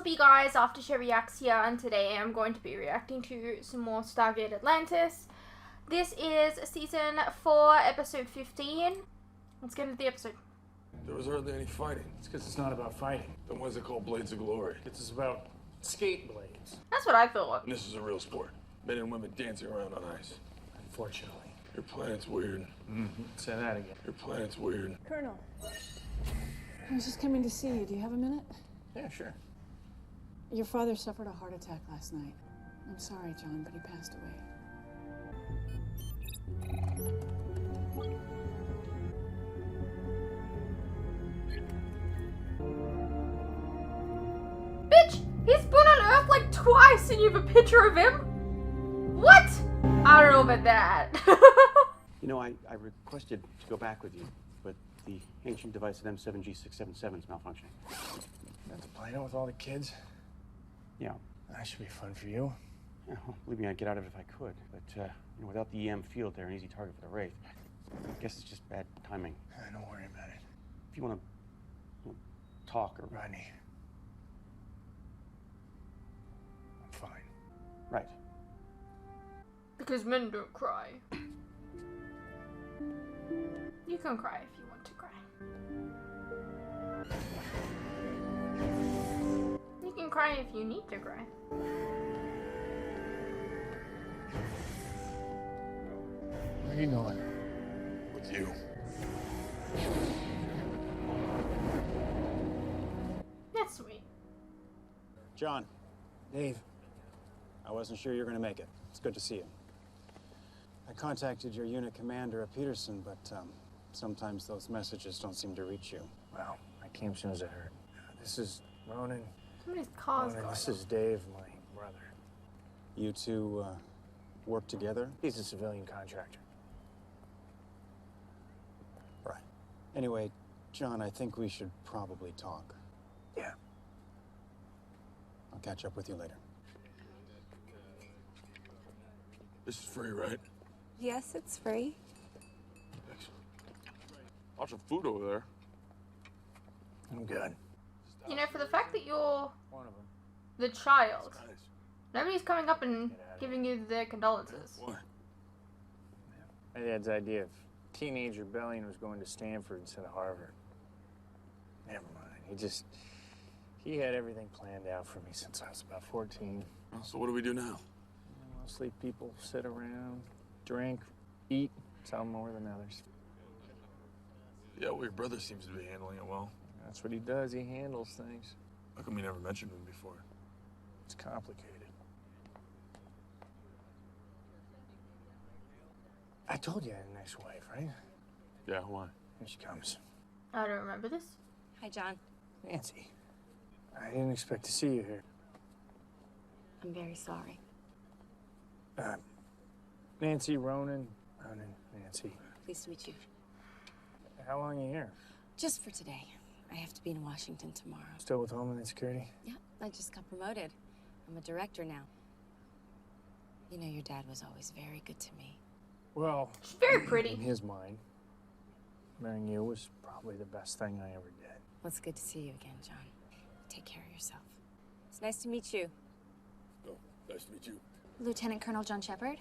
up, you guys? Aftershow Reacts here, and today I'm going to be reacting to some more Stargate Atlantis. This is season 4, episode 15. Let's get into the episode. There was hardly any fighting. It's because it's not about fighting. Then why is it called Blades of Glory? It's about skate blades. That's what I thought. And this is a real sport. Men and women dancing around on ice. Unfortunately. Your planet's weird. Say that again. Your planet's weird. Colonel, I was just coming to see you. Do you have a minute? Yeah, sure. Your father suffered a heart attack last night. I'm sorry, John, but he passed away. Bitch! He's been on Earth like twice and you have a picture of him? What? I don't know about that. You know, I requested to go back with you, but the ancient device at M7G677 is malfunctioning. Not to play out with all the kids? Yeah. That should be fun for you. Yeah, well, believe me, I'd get out of it if I could, but you know, without the EM field, they're an easy target for the Wraith. I guess it's just bad timing. Don't worry about it. If you want to talk or... Rodney. I'm fine. Right. Because men don't cry. You can cry if you want to cry. You can cry if you need to cry. Where are you going? With you. That's sweet. John, Dave. I wasn't sure you were going to make it. It's good to see you. I contacted your unit commander at Peterson, but sometimes those messages don't seem to reach you. Well, I came as soon as I heard. This is Ronan. Somebody's cars going. This is Dave, my brother. You two work together? He's a civilian contractor. Right. Anyway, John, I think we should probably talk. Yeah. I'll catch up with you later. This is free, right? Yes, it's free. Excellent. Lots of food over there. I'm good. You know, for the fact that you're One of them. the child, Nice. nobody's coming up and giving you their condolences. What? My dad's idea of teenage rebellion was going to Stanford instead of Harvard. Never mind. He had everything planned out for me since I was about 14. Well, so what do we do now? Mostly people sit around, drink, eat, some more than others. Yeah, well, your brother seems to be handling it well. That's what he does. He handles things. How come you never mentioned him before? It's complicated. I told you I had an ex-wife, right? Yeah, why? Here she comes. I don't remember this. Hi, John. Nancy. I didn't expect to see you here. I'm very sorry. Nancy, Ronan, Nancy. Pleased to meet you. How long are you here? Just for today. I have to be in Washington tomorrow. Still with Homeland Security? Yeah, I just got promoted. I'm a director now. You know, your dad was always very good to me. Well, She's very in pretty. his mind, marrying you was probably the best thing I ever did. Well, it's good to see you again, John. Take care of yourself. It's nice to meet you. Oh, nice to meet you. Lieutenant Colonel John Sheppard.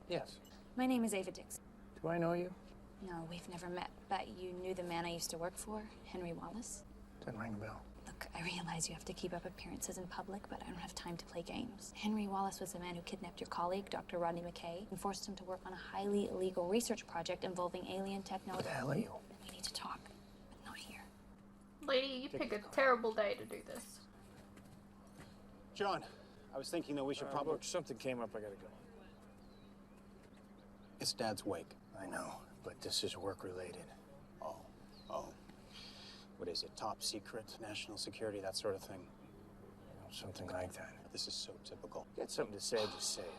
Yes. My name is Ava Dix. Do I know you? No, we've never met, but you knew the man I used to work for, Henry Wallace. Doesn't ring a bell. Look, I realize you have to keep up appearances in public, but I don't have time to play games. Henry Wallace was the man who kidnapped your colleague, Dr. Rodney McKay, and forced him to work on a highly illegal research project involving alien technology. What the hell are you? We need to talk, but not here. Lady, you pick a terrible day to do this. John, I was thinking that we should probably... Look, something came up. I gotta go. It's Dad's wake. I know, but this is work-related. Oh. What is it, top secret, national security, that sort of thing? Something like that. This is so typical. You got something to say, just say it.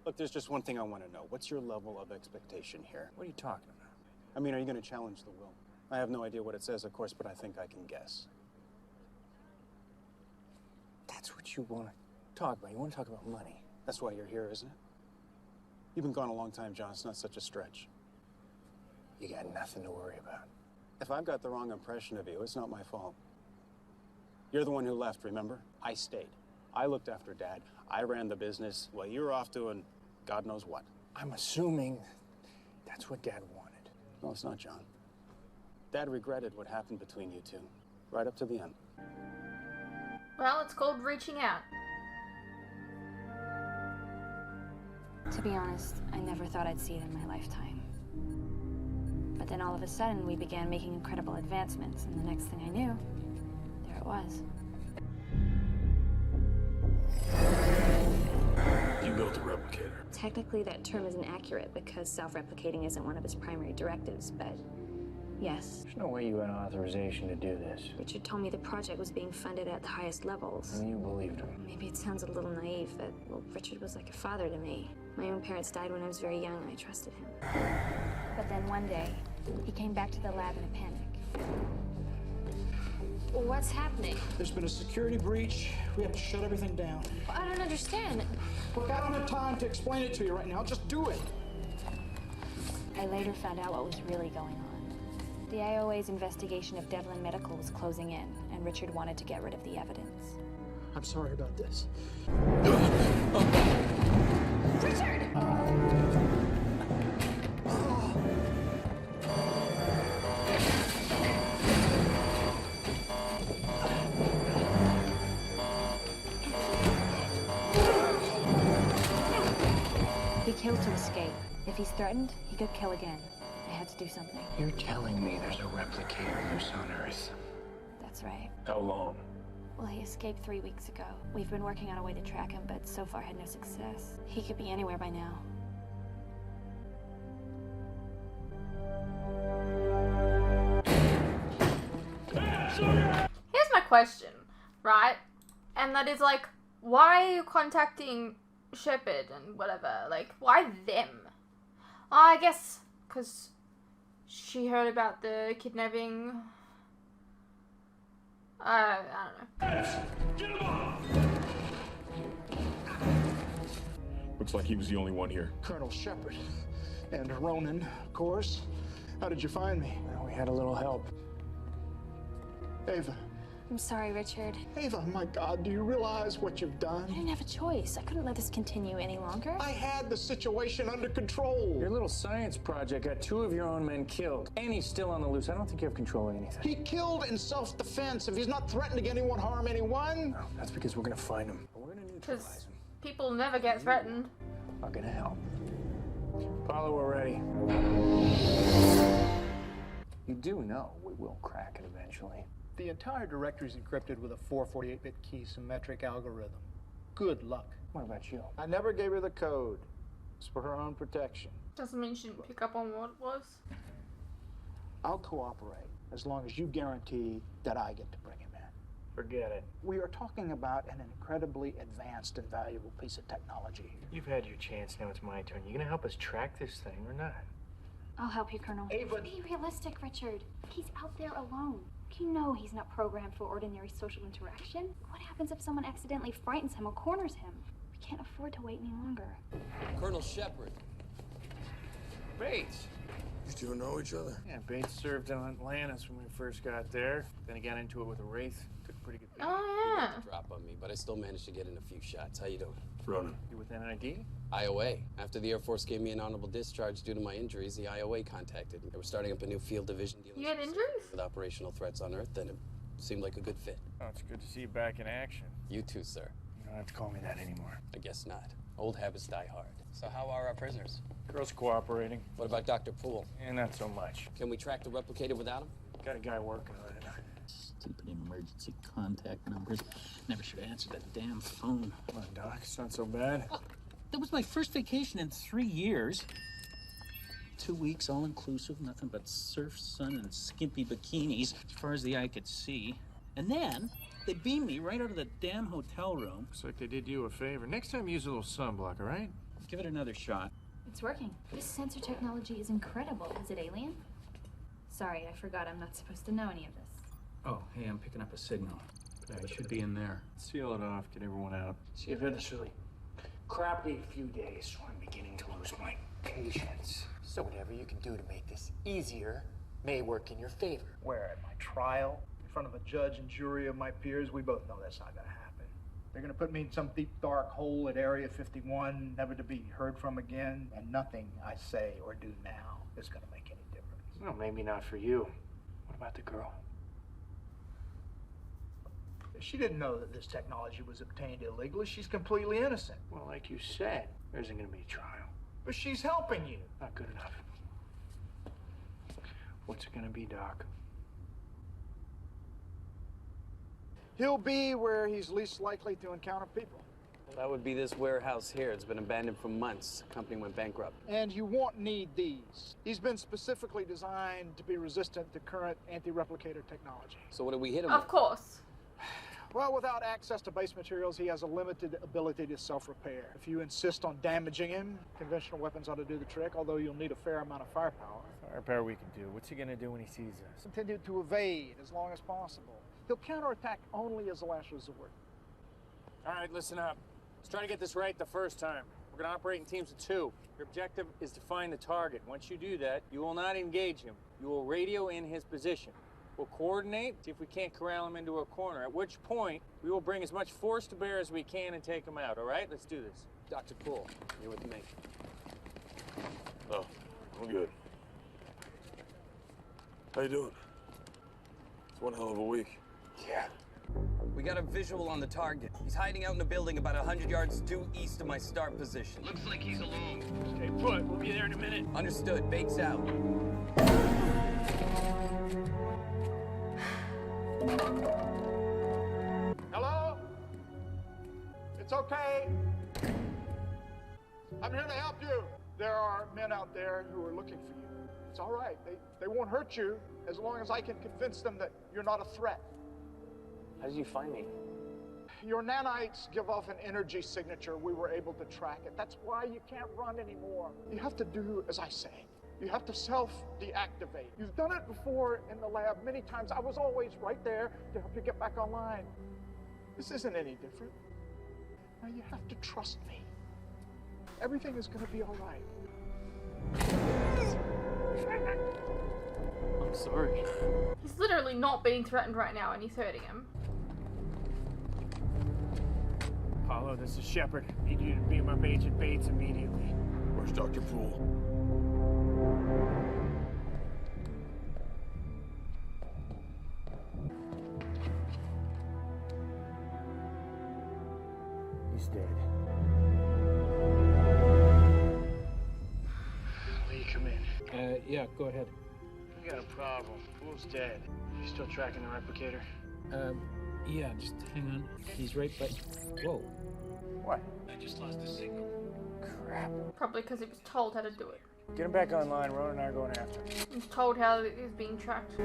Look, there's just one thing I want to know. What's your level of expectation here? What are you talking about? I mean, are you going to challenge the will? I have no idea what it says, of course, but I think I can guess. That's what you want to talk about. You want to talk about money. That's why you're here, isn't it? You've been gone a long time, John. It's not such a stretch. You got nothing to worry about. If I've got the wrong impression of you, it's not my fault. You're the one who left, remember? I stayed. I looked after Dad. I ran the business while you were off doing God knows what. I'm assuming that's what Dad wanted. No, it's not, John. Dad regretted what happened between you two, right up to the end. Well, it's called reaching out. To be honest, I never thought I'd see it in my lifetime. But then all of a sudden, we began making incredible advancements, and the next thing I knew, there it was. You built a replicator. Technically, that term isn't accurate because self-replicating isn't one of his primary directives, but yes. There's no way you had authorization to do this. Richard told me the project was being funded at the highest levels. And you believed him. Maybe it sounds a little naive, but, well, Richard was like a father to me. My own parents died when I was very young, and I trusted him. But then one day, he came back to the lab in a panic. What's happening? There's been a security breach. We have to shut everything down. I don't understand. Look, I don't have time to explain it to you right now. Just do it. I later found out what was really going on. The IOA's investigation of Devlin Medical was closing in, and Richard wanted to get rid of the evidence. I'm sorry about this. Richard! He killed to escape. If he's threatened, he could kill again. I had to do something. You're telling me there's a replicator loose on Earth? That's right. How long? Well, he escaped 3 weeks ago. We've been working on a way to track him, but so far had no success. He could be anywhere by now. Here's my question, right? And that is like, why are you contacting Sheppard and whatever? Like, why them? I guess because she heard about the kidnapping. I don't know. Looks like he was the only one here. Colonel Sheppard. And Ronan, of course. How did you find me? Well, we had a little help. Ava. I'm sorry, Richard. Ava, my God, do you realize what you've I done? didn't have a choice. I couldn't let this continue any longer. I had the situation under control. Your little science project got 2 of your own men killed, and he's still on the loose. I don't think you have control of anything. He killed in self-defense. If he's not threatening anyone, harm anyone. No, that's because we're gonna find him. We're gonna neutralize Because him. people never get threatened. We're gonna help. Apollo, we're ready. You do know we will crack it eventually. The entire directory is encrypted with a 448-bit key symmetric algorithm. Good luck. What about you? I never gave her the code. It's for her own protection. Doesn't mean she didn't pick up on what it was. I'll cooperate as long as you guarantee that I get to bring him in. Forget it. We are talking about an incredibly advanced and valuable piece of technology here. You've had your chance, now it's my turn. You gonna help us track this thing or not? I'll help you, Colonel. Ava. Be realistic, Richard. He's out there alone. You know he's not programmed for ordinary social interaction. What happens if someone accidentally frightens him or corners him? We can't afford to wait any longer. Colonel Sheppard. Bates. You two know each other? Yeah, Bates served in Atlantis when we first got there. Then he got into it with a Wraith. Took a pretty good beating. Oh, yeah. Drop on me, but I still managed to get in a few shots. How you doing? Ronan. You with an ID? IOA. After the Air Force gave me an honorable discharge due to my injuries, the IOA contacted me. They were starting up a new field division dealing You had injuries? with operational threats on Earth, and it seemed like a good fit. Oh, it's good to see you back in action. You too, sir. You don't have to call me that anymore. I guess not. Old habits die hard. So how are our prisoners? Girl's cooperating. What about Dr. Poole? And not so much. Can we track the replicator without him? Got a guy working on it. Stupid emergency contact numbers. Never should have answered that damn phone. Come on, Doc. It's not so bad. That was my first vacation in 3 years. 2 weeks, all inclusive, nothing but surf, sun, and skimpy bikinis as far as the eye could see. And then they beamed me right out of the damn hotel room. Looks like they did you a favor. Next time, use a little sunblock, all right? Give it another shot. It's working. This sensor technology is incredible. Is it alien? Sorry, I forgot I'm not supposed to know any of this. Oh, hey, I'm picking up a signal. It should be in there. Seal it off. Get everyone out. See, I've had this really crappy few days, so I'm beginning to lose my patience. So whatever you can do to make this easier may work in your favor. Where, at my trial? front of a judge and jury of my peers. We both know that's not going to happen. They're going to put me in some deep, dark hole at Area 51, never to be heard from again, and nothing I say or do now is going to make any difference. Well, maybe not for you. What about the girl? She didn't know that this technology was obtained illegally. She's completely innocent. Well, like you said, there isn't going to be a trial. But she's helping you. Not good enough. What's it going to be, Doc? He'll be where he's least likely to encounter people. Well, that would be this warehouse here. It's been abandoned for months. The company went bankrupt. And you won't need these. He's been specifically designed to be resistant to current anti-replicator technology. So what do we hit him Of with? course. Well, without access to base materials, he has a limited ability to self-repair. If you insist on damaging him, conventional weapons ought to do the trick, although you'll need a fair amount of firepower. Firepower we can do. What's he gonna do when he sees us? Intended to evade as long as possible. He'll counterattack only as a last resort. All right, listen up. Let's try to get this right the first time. We're gonna operate in teams of 2. Your objective is to find the target. Once you do that, you will not engage him. You will radio in his position. We'll coordinate, see if we can't corral him into a corner, at which point we will bring as much force to bear as we can and take him out, all right? Let's do this. Dr. Poole, you're with me. Oh, I'm good. How you doing? It's one hell of a week. Yeah. We got a visual on the target. He's hiding out in a building about 100 yards due east of my start position. Looks like he's alone. Stay put. We'll be there in a minute. Understood. Baits out. Hello? It's okay. I'm here to help you. There are men out there who are looking for you. It's all right. They won't hurt you as long as I can convince them that you're not a threat. How did you find me? Your nanites give off an energy signature. We were able to track it. That's why you can't run anymore. You have to do as I say. You have to self-deactivate. You've done it before in the lab many times. I was always right there to help you get back online. This isn't any different. Now you have to trust me. Everything is going to be all right. I'm sorry. He's literally not being threatened right now and he's hurting him. Apollo, this is Sheppard. Need you to beam up Agent Bates immediately. Where's Dr. Poole? He's dead. Lee, come in. Yeah, go ahead. We got a problem. Poole's dead. You still tracking the replicator? Yeah, just hang on. He's right by... Whoa. What? I just lost the signal. Crap. Probably because he was told how to do it. Get him back online. Ronan and I are going after him. He was told how he was being tracked.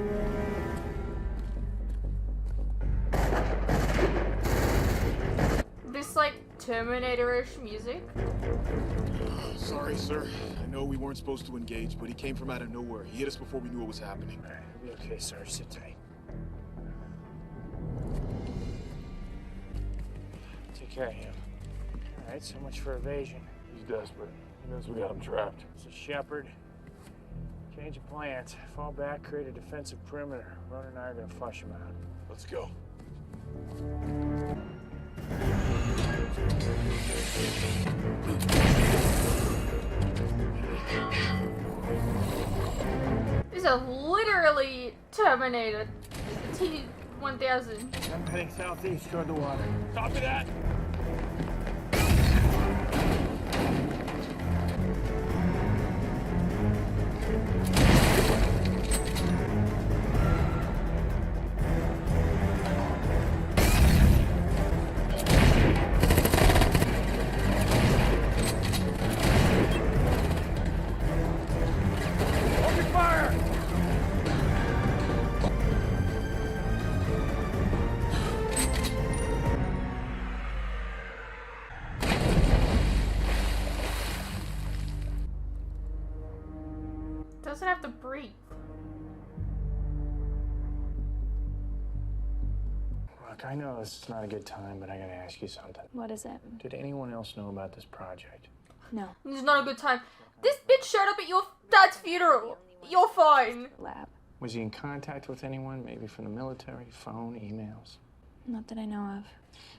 This, like, Terminator-ish music. Sorry, sir. I know we weren't supposed to engage, but he came from out of nowhere. He hit us before we knew what was happening. All right, it'll be okay, sir. Sit tight. Take care of him. All right, so much for evasion. He's desperate. He knows we got him trapped. This is Sheppard. Change of plans. Fall back, create a defensive perimeter. Ronan and I are gonna flush him out. Let's go. These are literally Terminator T-1000. I'm heading southeast toward the water. Copy that! Doesn't have to breathe. Look, I know this is not a good time, but I gotta ask you something. What is it? Did anyone else know about this project? No. It's not a good time. This bitch showed up at your dad's funeral. You're fine. Lab. Was he in contact with anyone, maybe from the military, phone, emails? Not that I know of.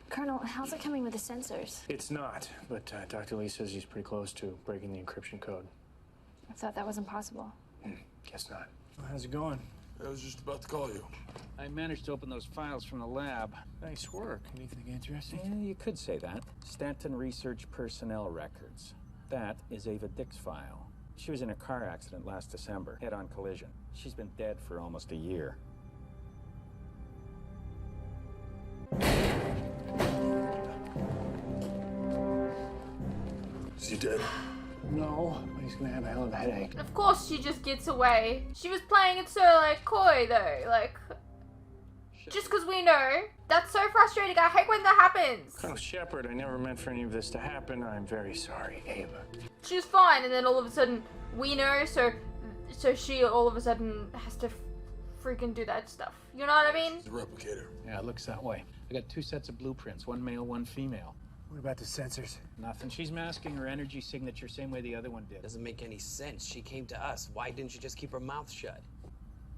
Colonel, how's it coming with the sensors? It's not, but Dr. Lee says he's pretty close to breaking the encryption code. I thought that was impossible. Guess not. Well, how's it going? I was just about to call you. I managed to open those files from the lab. Nice work. Anything interesting? Yeah, you could say that. Stanton Research Personnel Records. That is Ava Dick's file. She was in a car accident last December, head-on collision. She's been dead for almost a year. Is he dead? No, but he's gonna have a hell of a headache. Of course she just gets away. She was playing it so, like, coy, though. Like, just because we know. That's so frustrating. I hate when that happens. Colonel Sheppard, I never meant for any of this to happen. I'm very sorry, Ava. She was fine, and then all of a sudden, we know, so she all of a sudden has to freaking do that stuff. You know what I mean? The replicator. Yeah, it looks that way. I got 2 sets of blueprints, one male, one female. What about the sensors? Nothing. She's masking her energy signature same way the other one did. Doesn't make any sense. She came to us. Why didn't you just keep her mouth shut?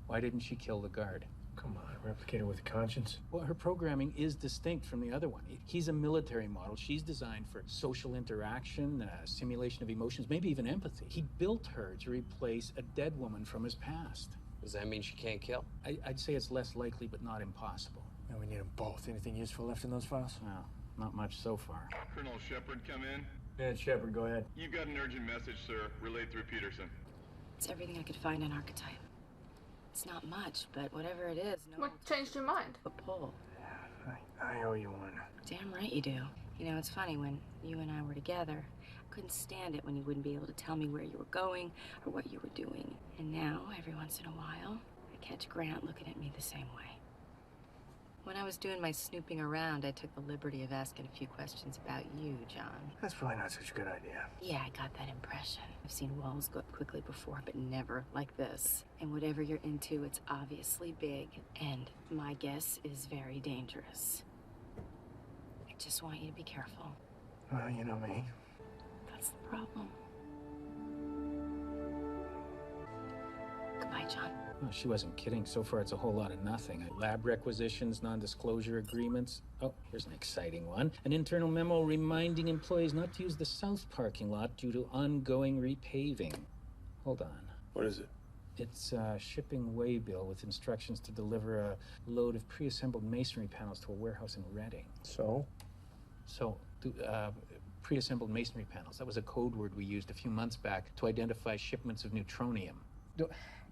Why didn't she kill the guard? Come on, replicator with a conscience. Well, her programming is distinct from the other one. He's a military model. She's designed for social interaction, simulation of emotions, maybe even empathy. He built her to replace a dead woman from his past. Does that mean she can't kill? I'd say it's less likely, but not impossible. No, we need them both. Anything useful left in those files? No, not much so far. Colonel Sheppard, come in. Yeah, Sheppard, go ahead. You've got an urgent message, sir. Relayed through Peterson. It's everything I could find in Archetype. It's not much, but whatever it is, no What changed your mind? a pull. I owe you one. Damn right you do. You know, it's funny, when you and I were together, I couldn't stand it when you wouldn't be able to tell me where you were going or what you were doing. And now, every once in a while, I catch Grant looking at me the same way. When I was doing my snooping around, I took the liberty of asking a few questions about you, John. That's probably not such a good idea. Yeah, I got that impression. I've seen walls go up quickly before, but never like this. And whatever you're into, it's obviously big, and my guess is very dangerous. I just want you to be careful. Well, you know me. That's the problem. Goodbye, John. Well, she wasn't kidding. So far, it's a whole lot of nothing. Lab requisitions, non-disclosure agreements. Oh, here's an exciting one. An internal memo reminding employees not to use the south parking lot due to ongoing repaving. Hold on. What is it? It's a shipping waybill with instructions to deliver a load of pre-assembled masonry panels to a warehouse in Reading. So? Pre-assembled masonry panels. That was a code word we used a few months back to identify shipments of neutronium.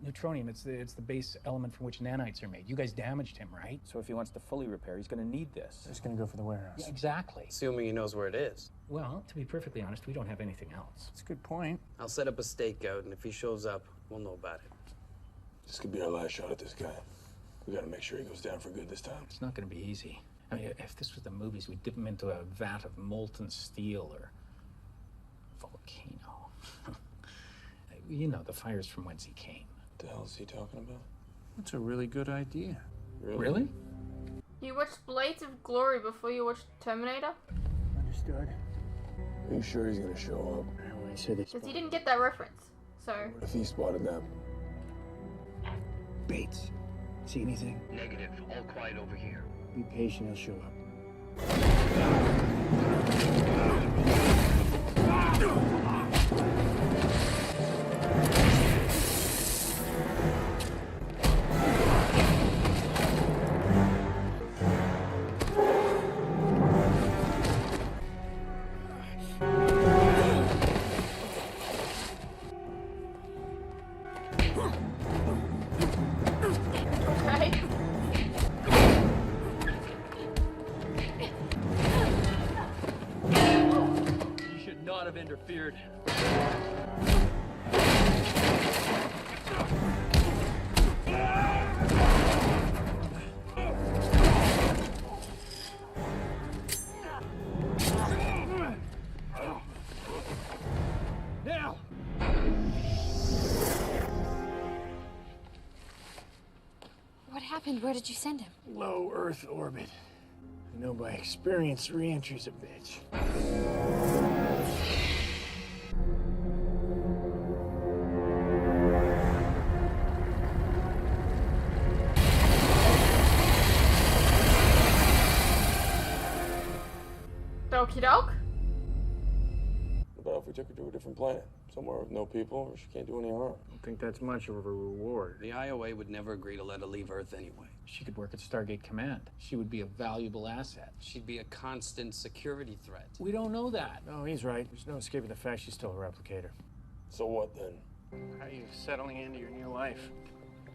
Neutronium, it's the base element from which nanites are made. You guys damaged him, right? So if he wants to fully repair, he's going to need this. It's gonna go for the warehouse. Yeah, exactly. Assuming he knows where it is. Well, to be perfectly honest, we don't have anything else. That's a good point. I'll set up a stakeout, and if he shows up, we'll know about it. This could be our last shot at this guy. We gotta make sure he goes down for good this time. It's not going to be easy. I mean, if this was the movies, we'd dip him into a vat of molten steel or a volcano. You know, the fire's from whence he came. What the hell is he talking about? That's a really good idea. Really? You watched Blades of Glory before you watched Terminator? Understood. Are you sure he's gonna show up? When I said this. Because he didn't get that reference. So, What if he spotted them? Bates. See anything? Negative. All quiet over here. Be patient, he'll show up. okay. You should not have interfered. Now! What happened? Where did you send him? Low Earth orbit. I know by experience, re-entry's a bitch. Okie doke. What about if we took her to a different planet? Somewhere with no people, where she can't do any harm? I don't think that's much of a reward. The IOA would never agree to let her leave Earth anyway. She could work at Stargate Command. She would be a valuable asset. She'd be a constant security threat. We don't know that. No, he's right. There's no escaping the fact she's still a replicator. So what then? How are you settling into your new life?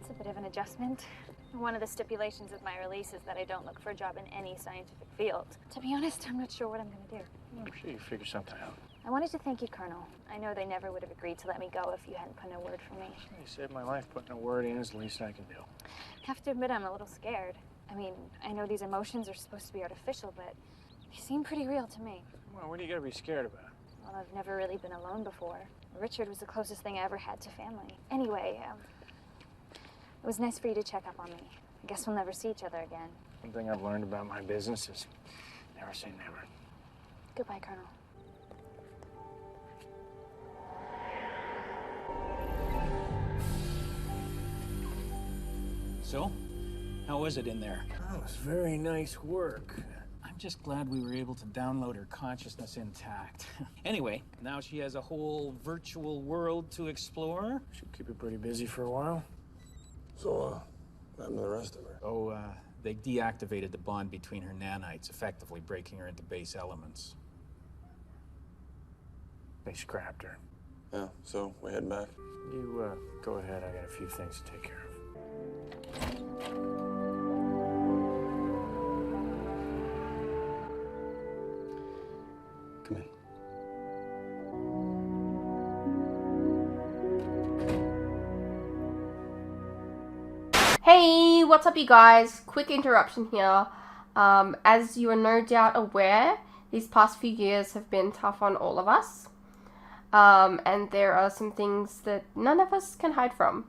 It's a bit of an adjustment. One of the stipulations of my release is that I don't look for a job in any scientific field. To be honest, I'm not sure what I'm going to do. I'm sure you figure something out. I wanted to thank you, Colonel. I know they never would have agreed to let me go if you hadn't put in a word for me. You saved my life. Putting a word in is the least I can do. I have to admit I'm a little scared. I mean, I know these emotions are supposed to be artificial, but they seem pretty real to me. Well, what do you gotta be scared about? Well, I've never really been alone before. Richard was the closest thing I ever had to family. Anyway, it was nice for you to check up on me. I guess we'll never see each other again. One thing I've learned about my business is never say never. Goodbye, Colonel. So, how was it in there? Oh, it was very nice work. I'm just glad we were able to download her consciousness intact. Anyway, now she has a whole virtual world to explore. Should keep her pretty busy for a while. So, what happened to the rest of her? Oh, they deactivated the bond between her nanites, effectively breaking her into base elements. They scrapped her. Yeah, so we're heading back. You, go ahead. I got a few things to take care of. Come in. Hey, what's up you guys? Quick interruption here. As you are no doubt aware, these past few years have been tough on all of us. And there are some things that none of us can hide from.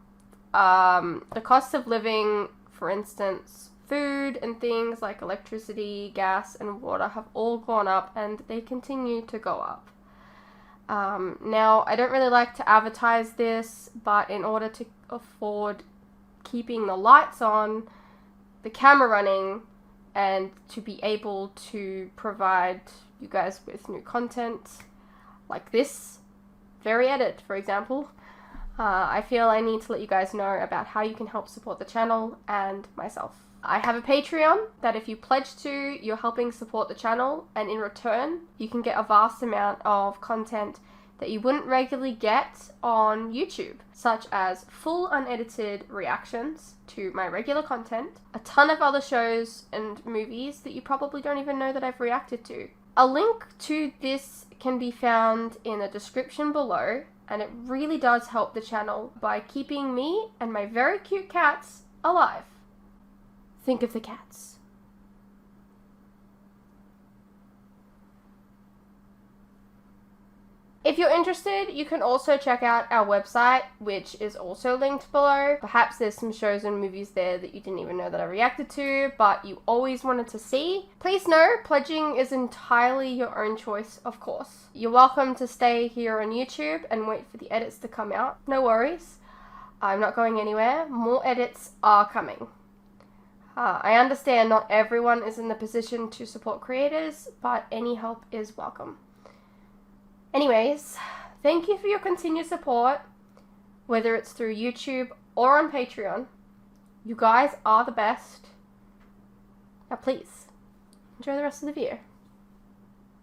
The cost of living, for instance, food and things like electricity, gas, and water have all gone up, and they continue to go up. Now, I don't really like to advertise this, but in order to afford keeping the lights on, the camera running, and to be able to provide you guys with new content like this very edit, for example, I feel I need to let you guys know about how you can help support the channel and myself. I have a Patreon that if you pledge to, you're helping support the channel, and in return, you can get a vast amount of content that you wouldn't regularly get on YouTube, such as full unedited reactions to my regular content, a ton of other shows and movies that you probably don't even know that I've reacted to. A link to this can be found in the description below, and it really does help the channel by keeping me and my very cute cats alive. Think of the cats. If you're interested, you can also check out our website, which is also linked below. Perhaps there's some shows and movies there that you didn't even know that I reacted to, but you always wanted to see. Please know, pledging is entirely your own choice, of course. You're welcome to stay here on YouTube and wait for the edits to come out. No worries. I'm not going anywhere. More edits are coming. I understand not everyone is in the position to support creators, but any help is welcome. Anyways, thank you for your continued support, whether it's through YouTube or on Patreon. You guys are the best. Now please, enjoy the rest of the video.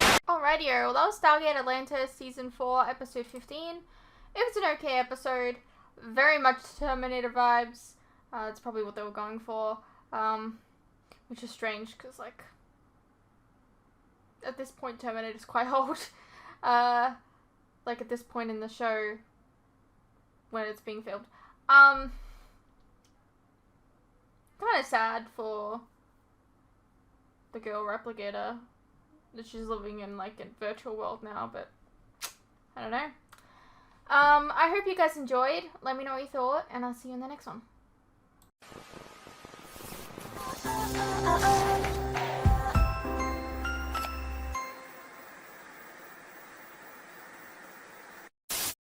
Alrighty, well that was Stargate Atlantis Season 4, Episode 15. It was an okay episode. Very much Terminator vibes. That's probably what they were going for. Which is strange, because, like, at this point Terminator's quite old. Like at this point in the show when it's being filmed. Kind of sad for the girl replicator that she's living in like a virtual world now, but I don't know. I hope you guys enjoyed. Let me know what you thought, and I'll see you in the next one.